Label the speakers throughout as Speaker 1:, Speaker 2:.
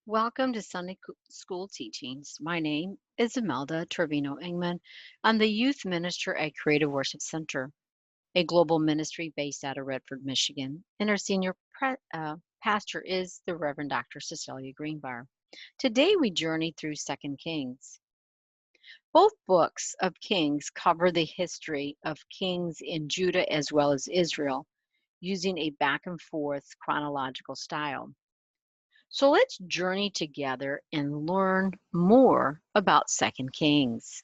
Speaker 1: Welcome to School Teachings. My name is Imelda Trevino Ingman. I'm the youth minister at Creative Worship Center, a global ministry based out of Redford, Michigan. And our senior pastor is the Reverend Dr. Cecilia Greenbar. Today we journey through Second Kings. Both books of Kings cover the history of kings in Judah as well as Israel, using a back and forth chronological style. So let's journey together and learn more about Second Kings.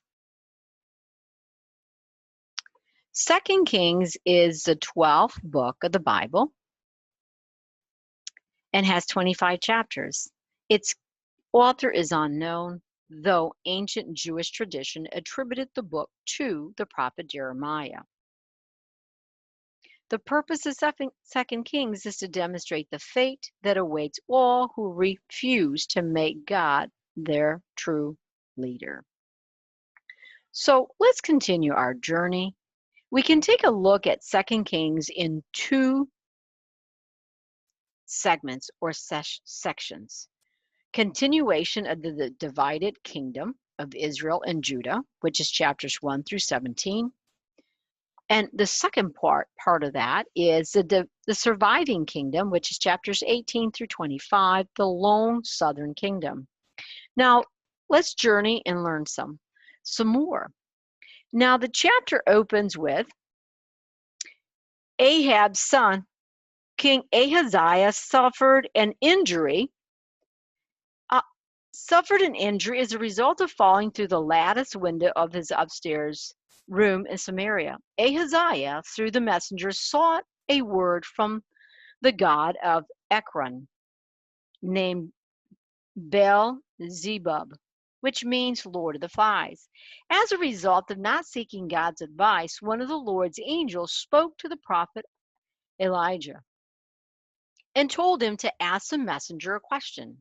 Speaker 1: Second Kings is the 12th book of the Bible and has 25 chapters. Its author is unknown, though ancient Jewish tradition attributed the book to the prophet Jeremiah. The purpose of Second Kings is to demonstrate the fate that awaits all who refuse to make God their true leader. So let's continue our journey. We can take a look at Second Kings in two segments or sections. Continuation of the divided kingdom of Israel and Judah, which is chapters 1 through 17. And the second part of that is the surviving kingdom, which is chapters 18 through 25, the lone southern kingdom. Now, let's journey and learn some more. Now, the chapter opens with Ahab's son, King Ahaziah, suffered an injury as a result of falling through the lattice window of his upstairs room in Samaria. Ahaziah, through the messenger, sought a word from the god of Ekron, named Baal-zebub, which means Lord of the Flies. As a result of not seeking God's advice, one of the Lord's angels spoke to the prophet Elijah and told him to ask the messenger a question.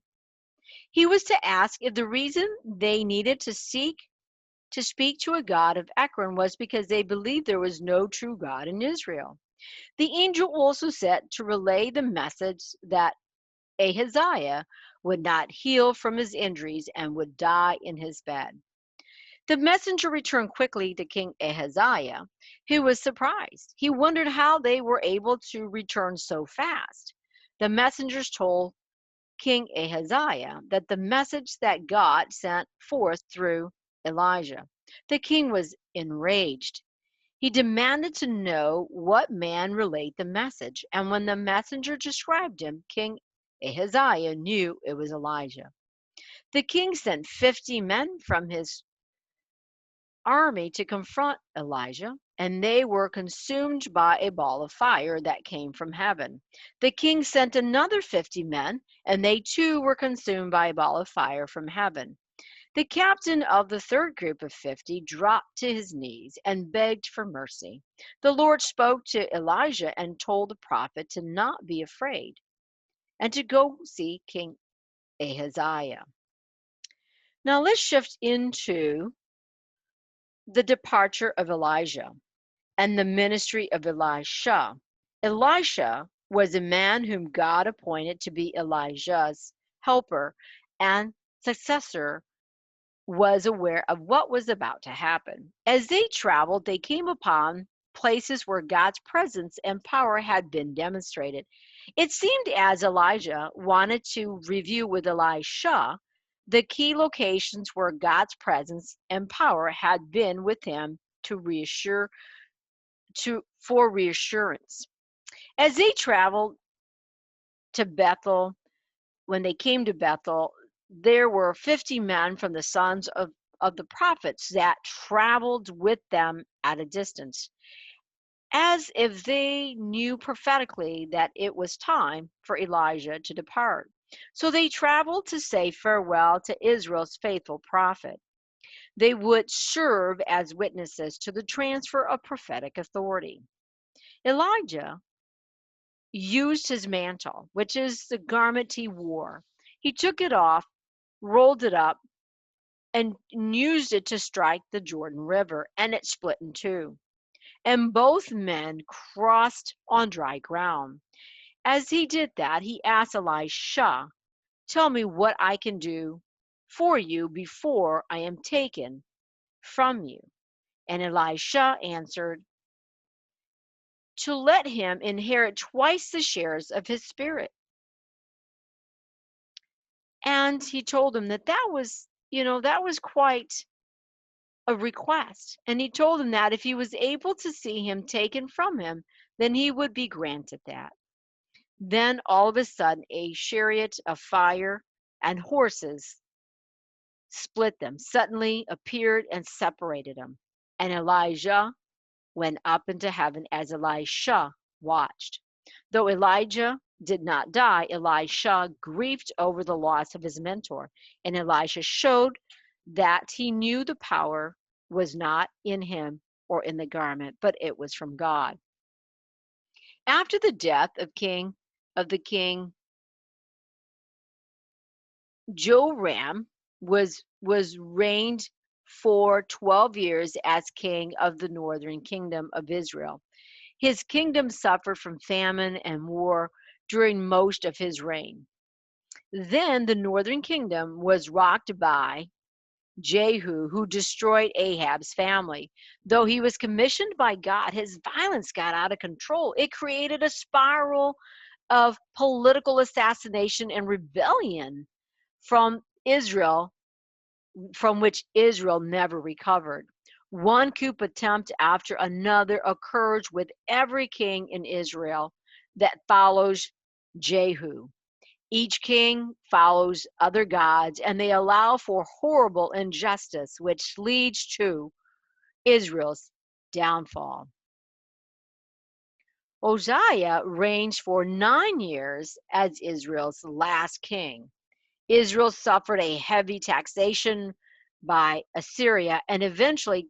Speaker 1: He was to ask if the reason they needed to speak to a god of Ekron was because they believed there was no true God in Israel. The angel also said to relay the message that Ahaziah would not heal from his injuries and would die in his bed. The messenger returned quickly to King Ahaziah, who was surprised. He wondered how they were able to return so fast. The messengers told King Ahaziah that the message that God sent forth through Elijah. The king was enraged. He demanded to know what man relayed the message, and when the messenger described him, King Ahaziah knew it was Elijah. The king sent 50 men from his army to confront Elijah, and they were consumed by a ball of fire that came from heaven. The king sent another 50 men, and they too were consumed by a ball of fire from heaven. The captain of the third group of 50 dropped to his knees and begged for mercy. The Lord spoke to Elijah and told the prophet to not be afraid and to go see King Ahaziah. Now let's shift into the departure of Elijah and the ministry of Elisha. Elisha was a man whom God appointed to be Elijah's helper and successor, was aware of what was about to happen. As they traveled, they came upon places where God's presence and power had been demonstrated. It seemed as Elijah wanted to review with Elisha the key locations where God's presence and power had been with him for reassurance. As they traveled to Bethel, when they came to Bethel, there were 50 men from the sons of the prophets that traveled with them at a distance, as if they knew prophetically that it was time for Elijah to depart. So they traveled to say farewell to Israel's faithful prophet. They would serve as witnesses to the transfer of prophetic authority. Elijah used his mantle, which is the garment he wore. He took it off, rolled it up, and used it to strike the Jordan River, and it split in two. And both men crossed on dry ground. As he did that, he asked Elisha Tell me what I can do for you before I am taken from you. And Elisha answered, to let him inherit twice the shares of his spirit. And he told him that that was quite a request. And he told him that if he was able to see him taken from him, then he would be granted that. Then all of a sudden, a chariot of fire and horses split them, suddenly appeared and separated them. And Elijah went up into heaven as Elisha watched. Though Elijah did not die, Elisha grieved over the loss of his mentor. And Elisha showed that he knew the power was not in him or in the garment, but it was from God. After the death of the king Joram was reigned for 12 years as king of the northern kingdom of Israel. His kingdom suffered from famine and war during most of his reign. Then the northern kingdom was rocked by Jehu, who destroyed Ahab's family. Though he was commissioned by God, his violence got out of control. It created a spiral of political assassination and rebellion from Israel, from which Israel never recovered. One coup attempt after another occurs with every king in Israel that follows Jehu. Each king follows other gods, and they allow for horrible injustice, which leads to Israel's downfall. Uzziah reigned for 9 years as Israel's last king. Israel suffered a heavy taxation by Assyria and eventually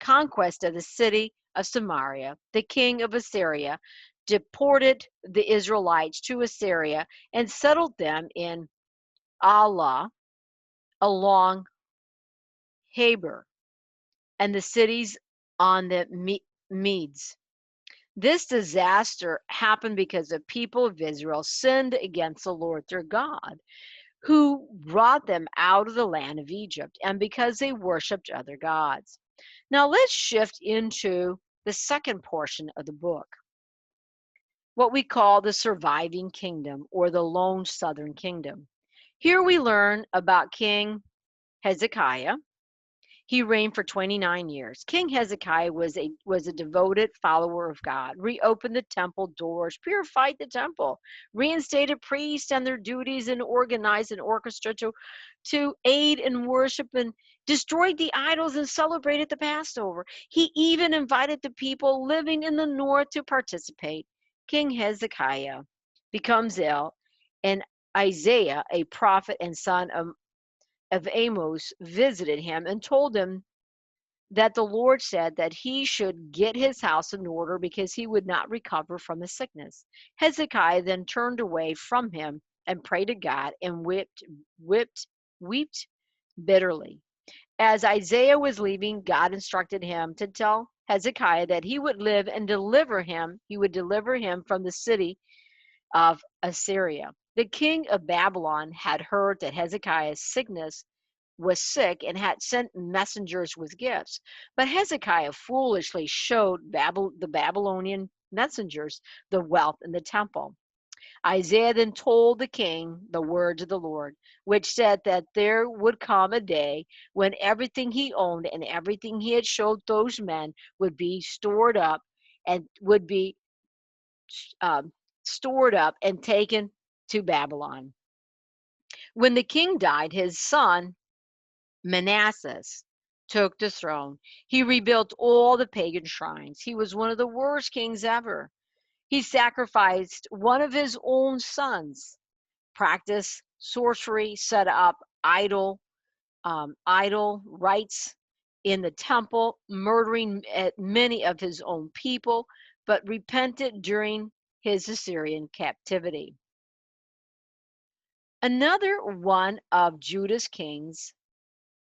Speaker 1: conquest of the city of Samaria. The king of Assyria deported the Israelites to Assyria and settled them in Allah along Habor and the cities on the Medes. This disaster happened because the people of Israel sinned against the Lord their God, who brought them out of the land of Egypt, and because they worshiped other gods. Now let's shift into the second portion of the book, what we call the surviving kingdom or the lone southern kingdom. Here we learn about King Hezekiah. He reigned for 29 years. King Hezekiah was a devoted follower of God, reopened the temple doors, purified the temple, reinstated priests and their duties, and organized an orchestra to aid in worship, and destroyed the idols and celebrated the Passover. He even invited the people living in the north to participate. King Hezekiah becomes ill, and Isaiah, a prophet and son of Amos, visited him and told him that the Lord said that he should get his house in order because he would not recover from the sickness. Hezekiah then turned away from him and prayed to God and wept bitterly. As Isaiah was leaving, God instructed him to tell Hezekiah that he would live and deliver him. He would deliver him from the city of Assyria. The king of Babylon had heard that Hezekiah's sickness was sick and had sent messengers with gifts. But Hezekiah foolishly showed the Babylonian messengers the wealth in the temple. Isaiah then told the king the words of the Lord, which said that there would come a day when everything he owned and everything he had showed those men would be stored up and would be um, stored up and taken to Babylon. When the king died, his son Manasseh took the throne. He rebuilt all the pagan shrines. He was one of the worst kings ever. He sacrificed one of his own sons, practiced sorcery, set up idol rites in the temple, murdering many of his own people, but repented during his Assyrian captivity. Another one of Judah's kings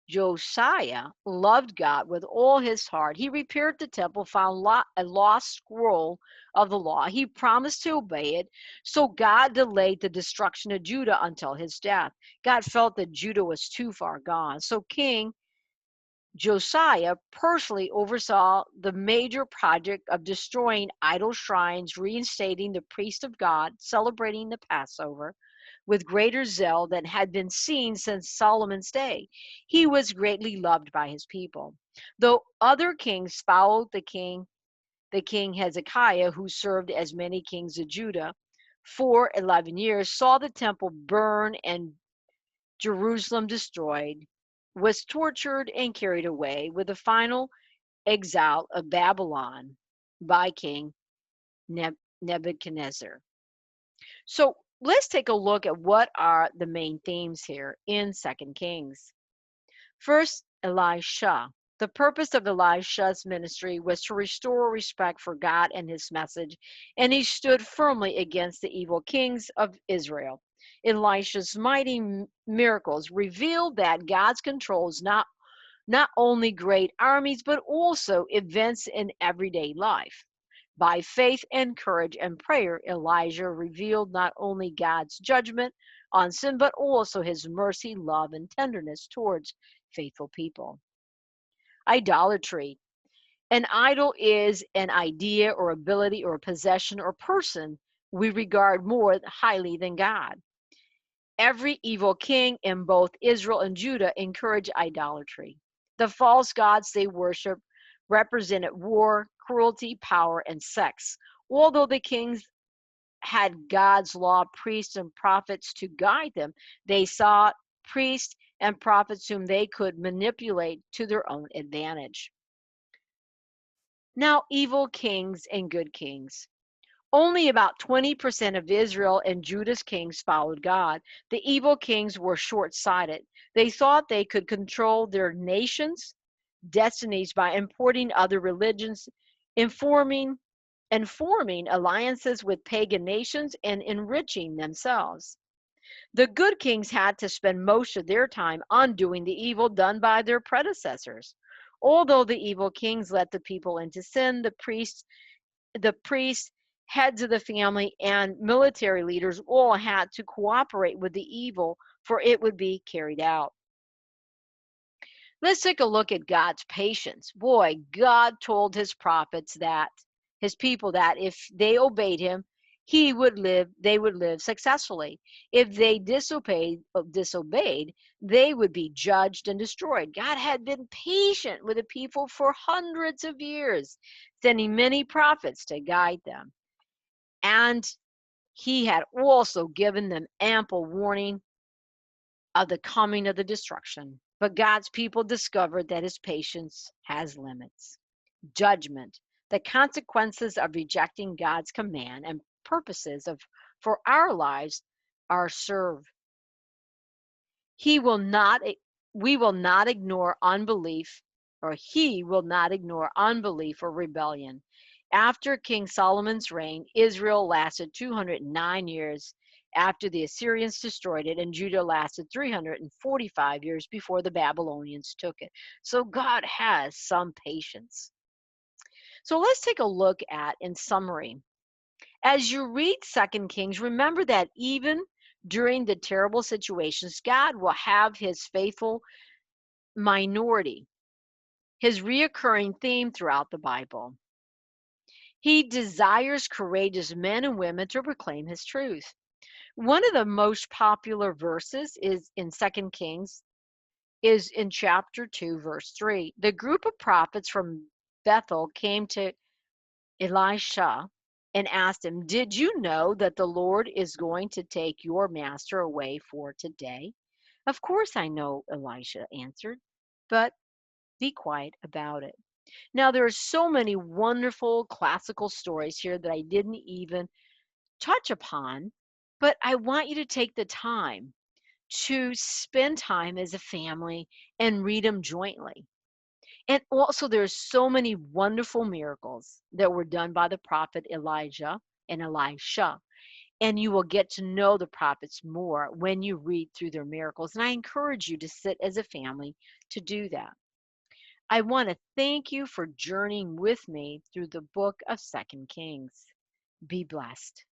Speaker 1: Josiah loved God with all his heart. He repaired the temple, found a lost scroll of the law. He promised to obey it. So God delayed the destruction of Judah until his death. God felt that Judah was too far gone. So King Josiah personally oversaw the major project of destroying idol shrines, reinstating the priest of God, celebrating the Passover with greater zeal than had been seen since Solomon's day. He was greatly loved by his people. Though other kings followed the king Hezekiah, who served as many kings of Judah for 11 years, saw the temple burn and Jerusalem destroyed, was tortured and carried away with the final exile of Babylon by King Nebuchadnezzar. So let's take a look at what are the main themes here in Second Kings. First, Elisha. The purpose of Elisha's ministry was to restore respect for God and his message, and he stood firmly against the evil kings of Israel. Elisha's mighty miracles revealed that God's controls not only great armies, but also events in everyday life. By faith and courage and prayer, Elijah revealed not only God's judgment on sin, but also his mercy, love, and tenderness towards faithful people. Idolatry. An idol is an idea or ability or possession or person we regard more highly than God. Every evil king in both Israel and Judah encouraged idolatry. The false gods they worshiped represented war, cruelty, power, and sex. Although the kings had God's law, priests, and prophets to guide them, they sought priests and prophets whom they could manipulate to their own advantage. Now, evil kings and good kings. Only about 20% of Israel and Judah's kings followed God. The evil kings were short sighted. They thought they could control their nation's destinies by importing other religions, informing and forming alliances with pagan nations and enriching themselves. The good kings had to spend most of their time undoing the evil done by their predecessors. Although the evil kings led the people into sin, the priests, heads of the family, and military leaders all had to cooperate with the evil for it would be carried out. Let's take a look at God's patience. Boy, God told his people that if they obeyed him, they would live successfully. If they disobeyed, they would be judged and destroyed. God had been patient with the people for hundreds of years, sending many prophets to guide them. And he had also given them ample warning of the coming of the destruction. But God's people discovered that his patience has limits. Judgment, the consequences of rejecting God's command and purposes for our lives are served. He will not we will not ignore unbelief, or he will not ignore unbelief or rebellion. After King Solomon's reign, Israel lasted 209 years after the Assyrians destroyed it, and Judah lasted 345 years before the Babylonians took it. So God has some patience. So let's take a look at, in summary, as you read Second Kings, remember that even during the terrible situations, God will have his faithful minority, his reoccurring theme throughout the Bible. He desires courageous men and women to proclaim his truth. One of the most popular verses is in Second Kings is in chapter 2, verse 3. The group of prophets from Bethel came to Elisha and asked him, "Did you know that the Lord is going to take your master away for today?" "Of course I know," Elisha answered, "but be quiet about it." Now, there are so many wonderful classical stories here that I didn't even touch upon, but I want you to take the time to spend time as a family and read them jointly. And also, there's so many wonderful miracles that were done by the prophet Elijah and Elisha. And you will get to know the prophets more when you read through their miracles. And I encourage you to sit as a family to do that. I want to thank you for journeying with me through the book of Second Kings. Be blessed.